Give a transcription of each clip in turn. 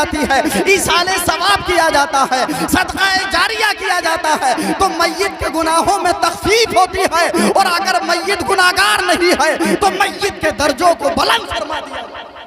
جاتی ہے، ایصال ثواب کیا جاتا ہے، صدقہ جاریہ کیا جاتا ہے، تو میت کے گناہوں میں تخفیف ہوتی ہے، اور اگر میت گناہگار نہیں ہے تو میت کے درجوں کو بلند فرما دیا جاتا ہے،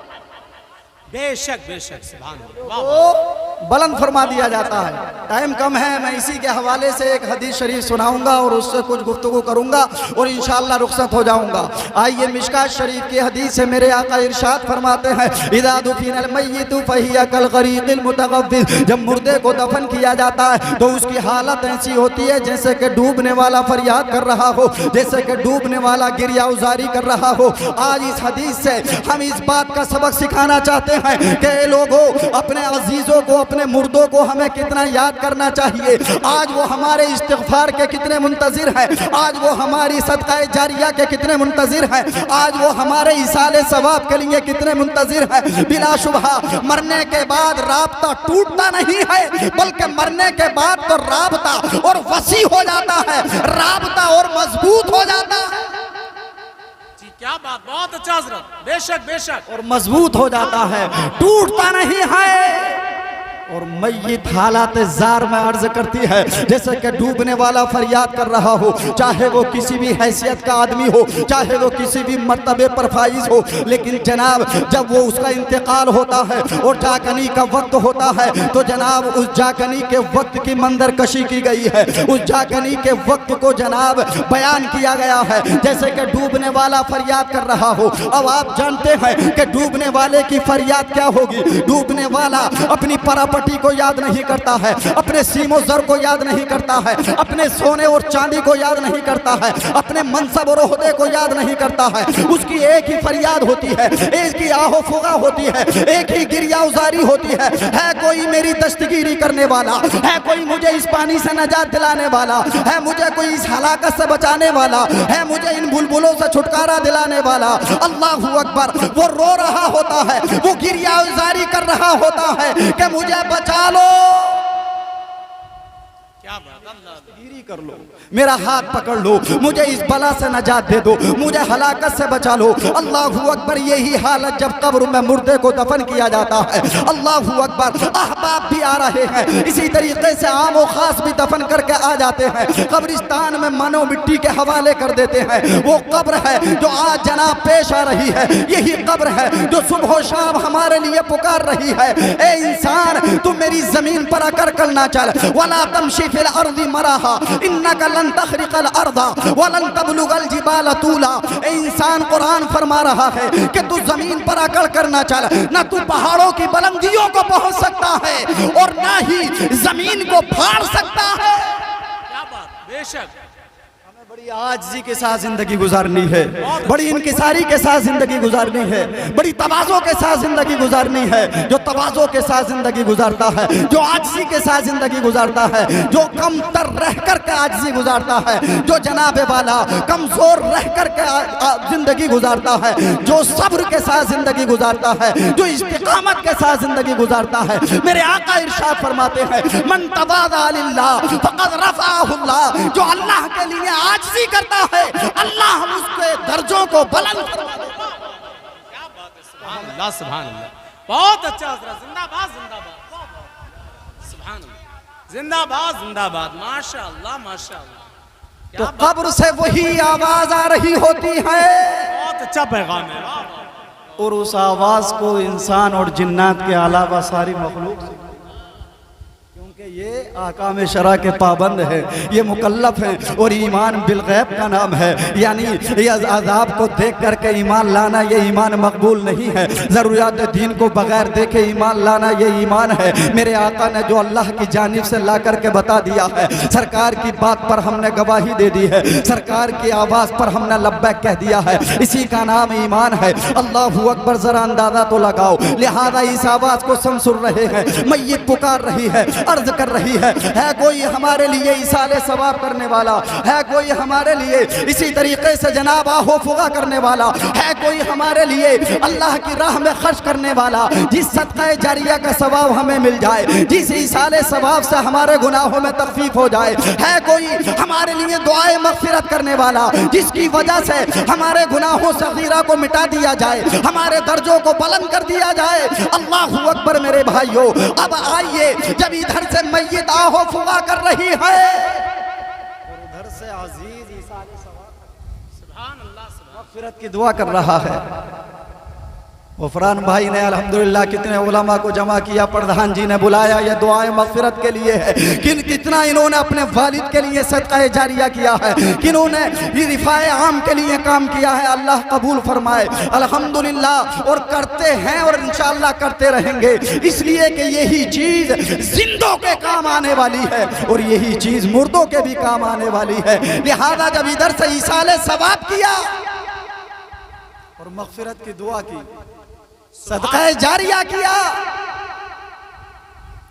بے شک سبحان اللہ، بلند فرما دیا جاتا ہے۔ ٹائم کم ہے، میں اسی کے حوالے سے ایک حدیث شریف سناؤں گا اور اس سے کچھ گفتگو کروں گا اور انشاءاللہ رخصت ہو جاؤں گا۔ آئیے مشکات شریف کی حدیث سے میرے آقا ارشاد فرماتے ہیں اذا دفن المیت فہی کالغریق المتغوث، جب مردے کو دفن کیا جاتا ہے تو اس کی حالت ایسی ہوتی ہے جیسے کہ ڈوبنے والا فریاد کر رہا ہو، جیسے کہ ڈوبنے والا گریہ ازاری کر رہا ہو۔ آج اس حدیث سے ہم اس بات کا سبق سکھانا چاہتے ہیں کہ اے لوگوں، اپنے عزیزوں کو، اپنے مردوں کو ہمیں کتنا یاد کرنا چاہیے۔ آج وہ ہمارے استغفار کے کتنے منتظر ہیں، آج وہ ہماری صدقہ جاریہ کے کتنے منتظر ہیں، آج وہ ہمارے ایصال ثواب کے لیے کتنے منتظر ہیں۔ بلا شبہ مرنے کے بعد رابطہ ٹوٹتا نہیں ہے، بلکہ مرنے کے بعد تو رابطہ اور وسیع ہو جاتا ہے، رابطہ اور مضبوط ہو جاتا ہے، کیا بات، بہت اچھا حضرت، بے شک اور مضبوط ہو جاتا ہے، ٹوٹتا نہیں ہے۔ اور میت حالات زار میں عرض کرتی ہے جیسے کہ ڈوبنے والا فریاد کر رہا ہو، چاہے وہ کسی بھی حیثیت کا آدمی ہو، چاہے وہ کسی بھی مرتبے پر فائز ہو، لیکن جناب جب وہ اس کا انتقال ہوتا ہے اور جاکنی کا وقت ہوتا ہے تو جناب اس جاکنی کے وقت کی منظر کشی کی گئی ہے، اس جاکنی کے وقت کو جناب بیان کیا گیا ہے جیسے کہ ڈوبنے والا فریاد کر رہا ہو۔ اب آپ جانتے ہیں کہ ڈوبنے والے کی فریاد کیا ہوگی؟ ڈوبنے والا اپنی پراپرٹی کو یاد نہیں کرتا ہے، اپنے سیم و زر کو یاد نہیں کرتا ہے، اپنے سونے اور چاندی کو یاد نہیں کرتا ہے، اپنے منصب اور عہدے کو یاد نہیں کرتا ہے۔ اس کی ایک ہی فریاد ہوتی ہے، ایک ہی آہ و فغاں ہوتی ہے، ایک ہی گریہ ازاری ہوتی ہے کوئی میری دستگیری کرنے والا ہے، کوئی مجھے اس پانی سے نجات دلانے والا ہے، مجھے کوئی اس ہلاکت سے بچانے والا ہے، مجھے ان بلبلوں سے چھٹکارا دلانے والا۔ اللہ اکبر، وہ رو رہا ہوتا ہے، وہ گریہ ازاری کر رہا ہوتا ہے کہ مجھے بچا لو، کیا بات، اللہ گیری کر لو، میرا ہاتھ پکڑ لو، مجھے اس بلا سے نجات دے دو، مجھے ہلاکت سے بچا لو۔ اللہ اکبر، یہی حالت جب قبر میں مردے کو دفن کیا جاتا ہے۔ اللہ اکبر، احباب بھی آ رہے ہیں، اسی طریقے سے عام و خاص بھی دفن کر کے آ جاتے ہیں، قبرستان میں منو مٹی کے حوالے کر دیتے ہیں۔ وہ قبر ہے جو آج جناب پیش آ رہی ہے، یہی قبر ہے جو صبح و شام ہمارے لیے پکار رہی ہے، اے انسان تو میری زمین پر اکر کر نہ چل، وَلَا تَمْشِ فِي الْأَرْضِ مَرَحًا إِنَّكَ لَن تَخْرِقَ الْأَرْضَ وَلَن تَبْلُغَ الْجِبَالَ طُولًا۔ اے انسان، قرآن فرما رہا ہے کہ تو زمین پر اکڑ کر نہ چل، نہ تو پہاڑوں کی بلندیوں کو پہنچ سکتا ہے اور نہ ہی زمین کو پھاڑ سکتا ہے۔ کیا بات، بے شک، بڑی عاجزی کے ساتھ زندگی گزارنی ہے، بڑی انکساری کے ساتھ زندگی گزارنی ہے، بڑی تواضع کے ساتھ زندگی گزارنی ہے۔ جو تواضع کے ساتھ زندگی گزارتا ہے، جو عاجزی کے ساتھ زندگی گزارتا ہے، جو کم تر رہ کر کے عاجزی گزارتا ہے، جو جناب والا کمزور رہ کر کے زندگی گزارتا ہے، جو صبر کے ساتھ زندگی گزارتا ہے، جو استقامت کے ساتھ زندگی گزارتا ہے، میرے آقا ارشاد فرماتے ہیں من تواضع للہ فقد رفعہ اللہ، جو اللہ کے لیے عاجزی کرتا ہے اللہ ہم اس کے درجوں کو بلند فرما دیتا ہے۔ کیا بات ہے، سبحان اللہ سبحان اللہ، بہت اچھا حضرت، زندہ باد زندہ باد، سبحان اللہ، زندہ باد زندہ باد، ماشاء اللہ ماشاء اللہ۔ تو قبر سے وہی آواز آ رہی ہوتی ہے، بہت اچھا پیغام ہے، اور اس آواز کو انسان اور جنات کے علاوہ ساری مخلوق سے، کیونکہ یہ احکام شرع کے پابند ہے، یہ مکلف ہیں، اور ایمان بالغیب کا نام ہے، یعنی یہ عذاب کو دیکھ کر کے ایمان لانا یہ ایمان مقبول نہیں ہے، ضروریات دین کو بغیر دیکھے ایمان لانا یہ ایمان ہے۔ میرے آقا نے جو اللہ کی جانب سے لا کر کے بتا دیا ہے، سرکار کی بات پر ہم نے گواہی دے دی ہے، سرکار کی آواز پر ہم نے لبیک کہہ دیا ہے، اسی کا نام ایمان ہے۔ اللہ اکبر، ذرا اندازہ تو لگاؤ، لہذا اس آواز کو سن سن رہے ہیں، میت پکار رہی ہے، عرض کر رہی ہے کوئی ہمارے لیے ایصال ثواب کرنے والا ہے، کوئی ہمارے لیے اسی طریقے سے جناب آہو فغا کرنے والا ہے، کوئی ہمارے لیے اللہ کی راہ میں خرچ کرنے والا، جس صدقہ جاریہ کا ثواب ہمیں مل جائے، جس ایصال ثواب سے ہمارے گناہوں میں تخفیف ہو جائے، ہے کوئی ہمارے لیے دعائے مغفرت کرنے والا جس کی وجہ سے ہمارے گناہوں صغیرہ کو مٹا دیا جائے، ہمارے درجوں کو بلند کر دیا جائے۔ اللہ اکبر میرے بھائیو، اب آئیے جب ادھر سے میت آہو فغا کر رہی ہے اور ادھر سے عزیز ایصال ثواب سبحان اللہ سبحان مغفرت کی دعا کر رہا ہے۔ غفران بھائی نے الحمدللہ کتنے علماء کو جمع کیا، پردھان جی نے بلایا، یہ دعائیں مغفرت کے لیے ہے۔ کتنا انہوں نے اپنے والد کے لیے صدقہ جاریہ کیا ہے، کنہوں نے یہ رفاع عام کے لیے کام کیا ہے، اللہ قبول فرمائے الحمدللہ، اور کرتے ہیں اور انشاءاللہ کرتے رہیں گے، اس لیے کہ یہی چیز زندوں کے کام آنے والی ہے اور یہی چیز مردوں کے بھی کام آنے والی ہے۔ لہذا جب ادھر سے ایصال ثواب کیا اور مغفرت کی دعا کی، صدقہ جاریہ کیا،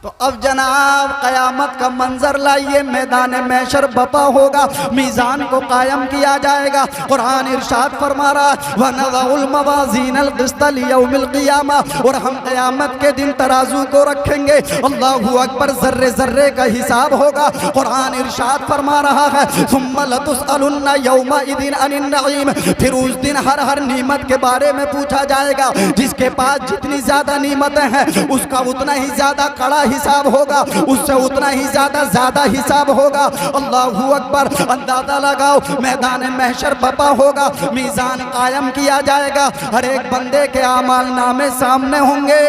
تو اب جناب قیامت کا منظر لائیے، میدان محشر بپا ہوگا، میزان کو قائم کیا جائے گا۔ قرآن ارشاد فرما رہا وَنَضَعُ الْمَوَازِينَ الْقِسْطَ لِيَوْمِ الْقِيَامَةِ، اور ہم قیامت کے دن ترازو کو رکھیں گے، اللہ اکبر، ذرے ذرے کا حساب ہوگا۔ قرآن ارشاد فرما رہا ہے ثُمَّ لَتُسْأَلُنَّ يَوْمَئِذٍ عَنِ النَّعِيمِ، پھر اس دن ہر نعمت کے بارے میں پوچھا جائے گا، جس کے پاس جتنی زیادہ نعمتیں ہیں اس کا اتنا ہی زیادہ کڑا حساب ہوگا، اس سے اتنا ہی زیادہ حساب ہوگا۔ اللہ اکبر، اندازہ لگاؤ، میدان محشر بپا ہوگا، میزان قائم کیا جائے گا، ہر ایک بندے کے اعمال نامے سامنے ہوں گے۔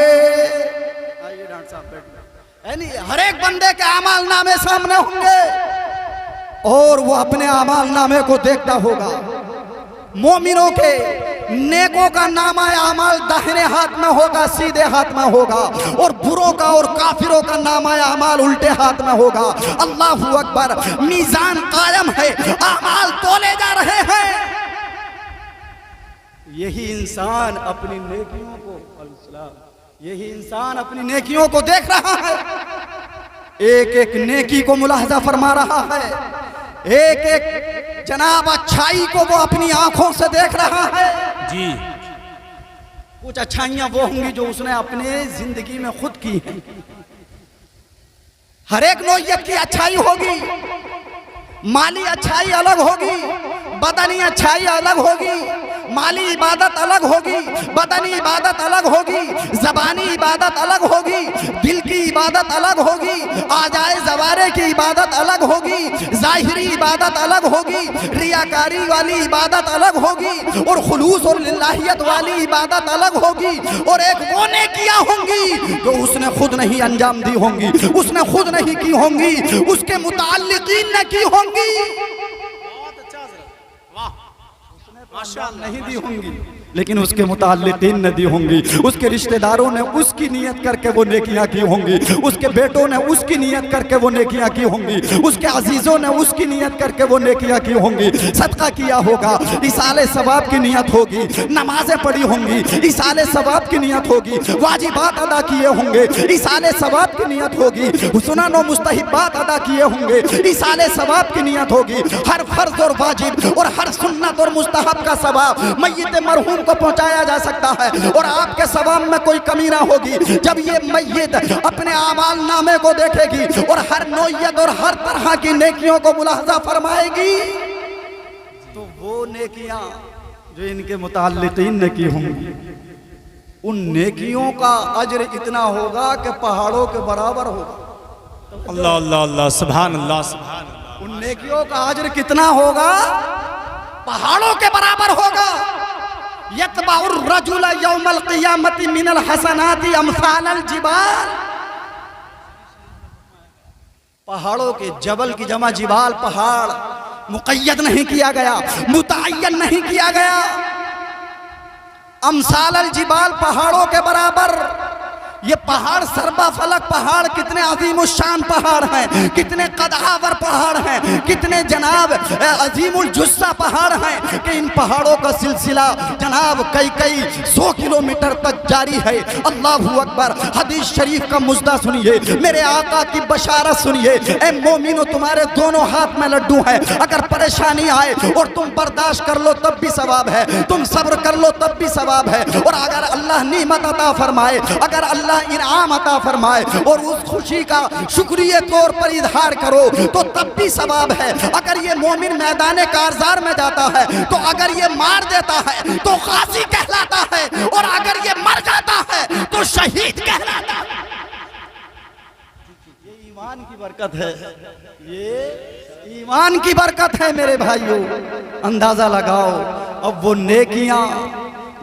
یعنی ہر ایک بندے کے اعمال نامے سامنے ہوں گے اور وہ اپنے اعمال نامے کو دیکھتا ہوگا۔ مومنوں کے نیکوں کا نامہ اعمال داہنے ہاتھ میں ہوگا، سیدھے ہاتھ میں ہوگا، اور بروں کا اور کافروں کا نامہ اعمال الٹے ہاتھ میں ہوگا۔ اللہ اکبر، میزان قائم ہے، اعمال تولے جا رہے ہیں۔ یہی انسان اپنی نیکیوں کو دیکھ رہا ہے، ایک ایک نیکی کو ملاحظہ فرما رہا ہے، ایک ایک جناب اچھائی کو وہ اپنی آنکھوں سے دیکھ رہا ہے۔ جی، کچھ اچھائیاں وہ ہوں گی جو اس نے اپنے زندگی میں خود کی ہیں، ہر ایک نوعیت کی اچھائی ہوگی، مالی اچھائی الگ ہوگی، بدنی اچھائی الگ ہوگی، مالی عبادت الگ ہوگی، بدنی عبادت الگ ہوگی، زبانی عبادت الگ ہوگی، دل کی عبادت الگ ہوگی، آجائے زوارے کی عبادت الگ ہوگی، ظاہری عبادت الگ ہوگی، ریاکاری والی عبادت الگ ہوگی، اور خلوص اور للہیت والی عبادت الگ ہوگی، اور ایک وہ نیکیاں ہوں گی جو اس نے خود نہیں انجام دی ہوں گی، اس نے خود نہیں کی ہوں گی، اس کے متعلقین نے کی ہوں گی، بہت اچھا حضرت، واہ ماشاءاللہ، نہیں دی ہوں گی لیکن اس کے متعلقین نے دی ہوں گی، اس کے رشتہ داروں نے اس کی نیت کر کے وہ نیکیاں کی ہوں گی، اس کے بیٹوں نے اس کی نیت کر کے وہ نیکیاں کی ہوں گی، اس کے عزیزوں نے اس کی نیت کر کے وہ نیکیاں کی ہوں گی، صدقہ کیا ہوگا، ایصال ثواب کی نیت ہوگی، نمازیں پڑھی ہوں گی، ایصال ثواب کی نیت ہوگی، واجبات ادا کیے ہوں گے، ایصال ثواب کی نیت ہوگی، سنن و مستحبات ادا کیے ہوں گے، ایصال ثواب کی نیت ہوگی، ہر فرض اور واجب اور ہر سنت اور مستحب کا ثواب میت مرحوم کو پہنچایا جا سکتا ہے، اور آپ کے ثواب میں کوئی کمی نہ ہوگی۔ جب یہ میت اپنے اعمال نامے کو دیکھے گی اور ہر نوعیت اور ہر طرح کی نیکیوں کو ملاحظہ فرمائے گی، تو وہ نیکیاں جو ان کے متعلقین نے کی ہوں گی، ان نیکیوں کا اجر اتنا ہوگا کہ پہاڑوں کے برابر ہوگا۔ اللہ اللہ اللہ، سبحان اللہ سبحان اللہ، ان نیکیوں کا اجر کتنا ہوگا؟ پہاڑوں کے برابر ہوگا۔ یتبع الرجل یوم القیامت من الحسنات امثال الجبال، پہاڑوں کے جبل کی جمع جبال، پہاڑ مقید نہیں کیا گیا، متعین نہیں کیا گیا، امثال الجبال، پہاڑوں کے برابر، یہ پہاڑ سربا فلک پہاڑ کتنے عظیم الشان پہاڑ ہیں، کتنے قدآور پہاڑ ہیں، کتنے جناب عظیم الجثہ پہاڑ ہیں کہ ان پہاڑوں کا سلسلہ جناب کئی 100 کلومیٹر تک جاری ہے۔ اللہ اکبر۔ حدیث شریف کا مژدہ سنیے، میرے آقا کی بشارت سنیے، اے مومنو تمہارے دونوں ہاتھ میں لڈو ہیں، اگر پریشانی آئے اور تم برداشت کر لو تب بھی ثواب ہے، تم صبر کر لو تب بھی ثواب ہے، اور اگر اللہ نعمت عطا فرمائے، اگر اللہ انعام عطا فرمائے اور اس خوشی کا شکریہ طور پر اظہار کرو تو تب بھی ثواب ہے۔ اگر یہ مومن میدان کارزار میں جاتا ہے تو اگر یہ مار دیتا ہے تو غازی کہلاتا ہے، اور اگر یہ مر جاتا ہے تو شہید کہلاتا ہے۔ یہ ایمان کی برکت ہے، یہ ایمان کی برکت ہے میرے بھائیوں۔ اندازہ لگاؤ اب وہ نیکیاں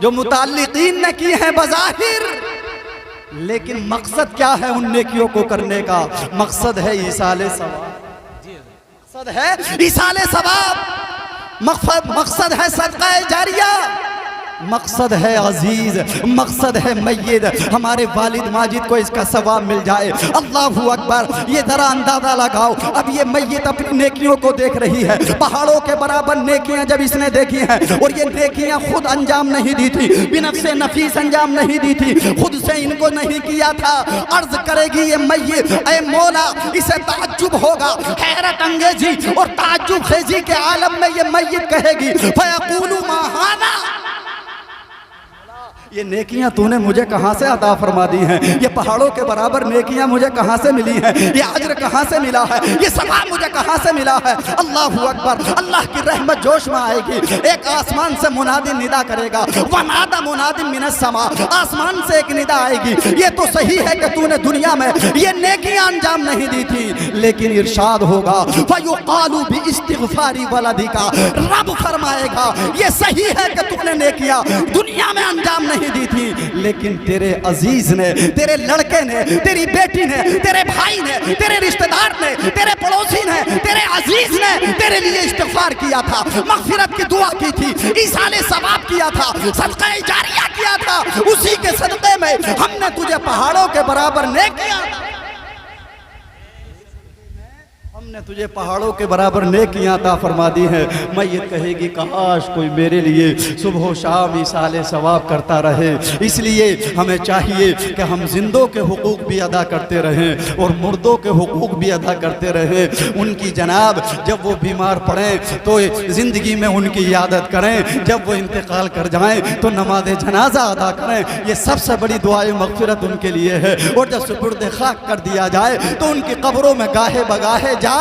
جو متعلقین نے کی ہیں بظاہر، لیکن مقصد کیا ہے ان نیکیوں کو کرنے کا؟ مقصد ہے ایصال ثواب، مقصد ہے ایصال ثواب، مقصد ہے صدقہ جاریہ، مقصد ہے عزیز، مقصد ہے میت ہمارے والد ماجد کو اس کا ثواب مل جائے۔ اللہ اکبر۔ یہ ذرا اندازہ لگاؤ، اب یہ میت اپنی نیکیوں کو دیکھ رہی ہے، پہاڑوں کے برابر نیکیاں جب اس نے دیکھی ہیں، اور یہ نیکیاں خود انجام نہیں دی تھی، بنفس نفیس انجام نہیں دی تھی، خود سے ان کو نہیں کیا تھا۔ عرض کرے گی یہ میت، اے مولا، اسے تعجب ہوگا، حیرت انگیزی اور تعجب خیزی کے عالم میں یہ میت کہے گی فَيَقُولُ مَا هَذَا، یہ نیکیاں تو نے مجھے کہاں سے عطا فرما دی ہیں؟ یہ پہاڑوں کے برابر نیکیاں مجھے کہاں سے ملی ہیں؟ یہ اجر کہاں سے ملا ہے؟ یہ ثواب مجھے کہاں سے ملا ہے؟ اللہ اکبر۔ اللہ کی رحمت جوش میں آئے گی، ایک آسمان سے منادی ندا کرے گا، وَنَادَ مُنَادٍ مِّنَ السَّمَاءِ، آسمان سے ایک ندا آئے گی، یہ تو صحیح ہے کہ تو نے دنیا میں یہ نیکیاں انجام نہیں دی تھی، لیکن ارشاد ہوگا فَيُقَالُ بِإِسْتِغْفَارِ وَلَدِكَ، رب فرمائے گا یہ صحیح ہے کہ تو نے نیکیاں دنیا میں انجام نہیں دی تھی، لیکن تیرے عزیز نے، تیرے لڑکے نے، تیری بیٹی نے، تیرے بھائی نے، تیرے رشتہ دار نے، تیرے پڑوسی نے، تیرے عزیز نے تیرے لیے استغفار کیا تھا، مغفرت کی دعا کی تھی، ایصال ثواب کیا تھا، صدقہ جاریہ کیا تھا، اسی کے صدقے میں ہم نے تجھے پہاڑوں کے برابر نیکیاں، ہم نے تجھے پہاڑوں کے برابر نیکیاں عطا فرما دی ہیں۔ میت کہے گی کاش کوئی میرے لیے صبح و شام ایصال ثواب کرتا رہے۔ اس لیے ہمیں چاہیے کہ ہم زندوں کے حقوق بھی ادا کرتے رہیں اور مردوں کے حقوق بھی ادا کرتے رہیں۔ ان کی جناب جب وہ بیمار پڑیں تو زندگی میں ان کی عیادت کریں، جب وہ انتقال کر جائیں تو نماز جنازہ ادا کریں۔ یہ سب سے بڑی دعائے مغفرت ان کے لیے ہے۔ اور جب سپرد خاک کر دیا جائے تو ان کی قبروں میں گاہے بگاہے جائے،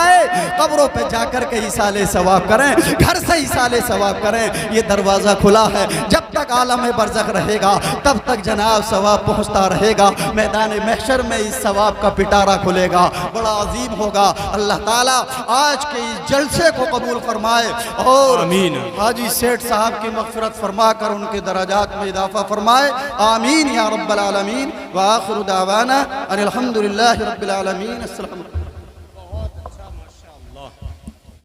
قبروں پہ جا کر کے ایصال ثواب کریں، گھر سے ایصال ثواب کریں۔ یہ دروازہ کھلا ہے، جب تک عالم برزخ رہے گا تب تک جناب ثواب پہنچتا رہے گا۔ میدان محشر میں اس ثواب کا پٹارہ کھلے گا، بڑا عظیم ہوگا۔ اللہ تعالیٰ آج کے اس جلسے کو قبول فرمائے اور آمین۔ حاجی سیٹھ صاحب کی مغفرت فرما کر ان کے درجات میں اضافہ فرمائے، آمین یا رب العالمین۔ وآخر دعوانا ان الحمدللہ رب العالمین۔ السلام علیکم۔